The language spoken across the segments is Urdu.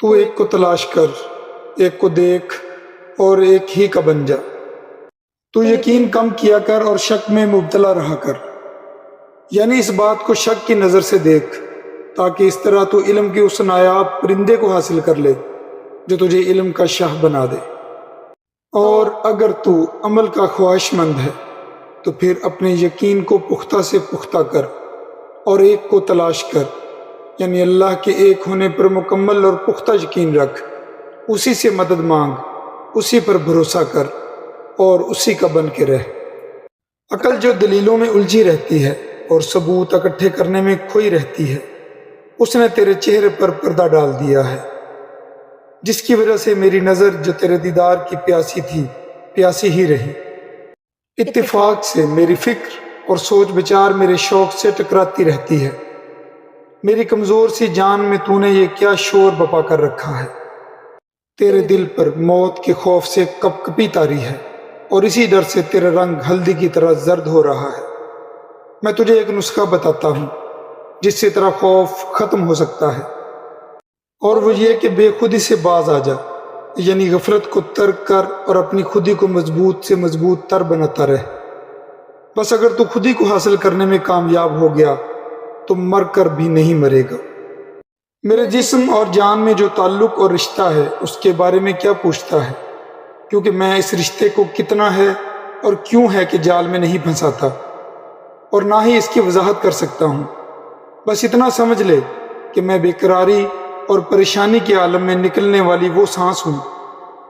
تو ایک کو تلاش کر، ایک کو دیکھ اور ایک ہی کا بن جا۔ تو یقین کم کیا کر اور شک میں مبتلا رہا کر، یعنی اس بات کو شک کی نظر سے دیکھ، تاکہ اس طرح تو علم کے اس نایاب پرندے کو حاصل کر لے جو تجھے علم کا شاہ بنا دے۔ اور اگر تو عمل کا خواہش مند ہے تو پھر اپنے یقین کو پختہ سے پختہ کر اور ایک کو تلاش کر، یعنی اللہ کے ایک ہونے پر مکمل اور پختہ یقین رکھ، اسی سے مدد مانگ، اسی پر بھروسہ کر اور اسی کا بن کے رہ۔ عقل جو دلیلوں میں الجھی رہتی ہے اور ثبوت اکٹھے کرنے میں کھوئی رہتی ہے، اس نے تیرے چہرے پر پردہ ڈال دیا ہے، جس کی وجہ سے میری نظر جو تیرے دیدار کی پیاسی تھی پیاسی ہی رہی۔ اتفاق سے میری فکر اور سوچ بچار میرے شوق سے ٹکراتی رہتی ہے۔ میری کمزور سی جان میں تو نے یہ کیا شور بپا کر رکھا ہے؟ تیرے دل پر موت کے خوف سے کپ کپی طاری ہے اور اسی ڈر سے تیرا رنگ ہلدی کی طرح زرد ہو رہا ہے۔ میں تجھے ایک نسخہ بتاتا ہوں جس سے تیرا خوف ختم ہو سکتا ہے، اور وہ یہ کہ بے خودی سے باز آ جا، یعنی غفلت کو ترک کر اور اپنی خودی کو مضبوط سے مضبوط تر بناتا رہ۔ بس اگر تو خودی کو حاصل کرنے میں کامیاب ہو گیا تو مر کر بھی نہیں مرے گا۔ میرے جسم اور جان میں جو تعلق اور رشتہ ہے اس کے بارے میں کیا پوچھتا ہے، کیونکہ میں اس رشتے کو کتنا ہے اور کیوں ہے کہ جال میں نہیں پھنساتا، اور نہ ہی اس کی وضاحت کر سکتا ہوں۔ بس اتنا سمجھ لے کہ میں بے قراری اور پریشانی کے عالم میں نکلنے والی وہ سانس ہوں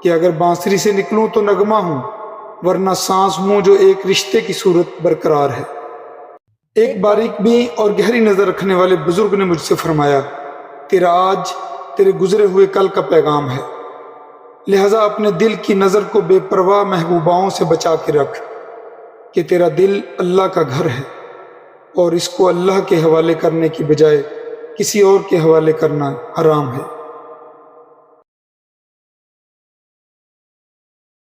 کہ اگر بانسری سے نکلوں تو نغمہ ہوں، ورنہ سانس ہوں جو ایک رشتے کی صورت برقرار ہے۔ ایک باریک بھی اور گہری نظر رکھنے والے بزرگ نے مجھ سے فرمایا، تیرا آج تیرے گزرے ہوئے کل کا پیغام ہے، لہذا اپنے دل کی نظر کو بے پرواہ محبوباؤں سے بچا کے رکھ کہ تیرا دل اللہ کا گھر ہے، اور اس کو اللہ کے حوالے کرنے کی بجائے کسی اور کے حوالے کرنا حرام ہے۔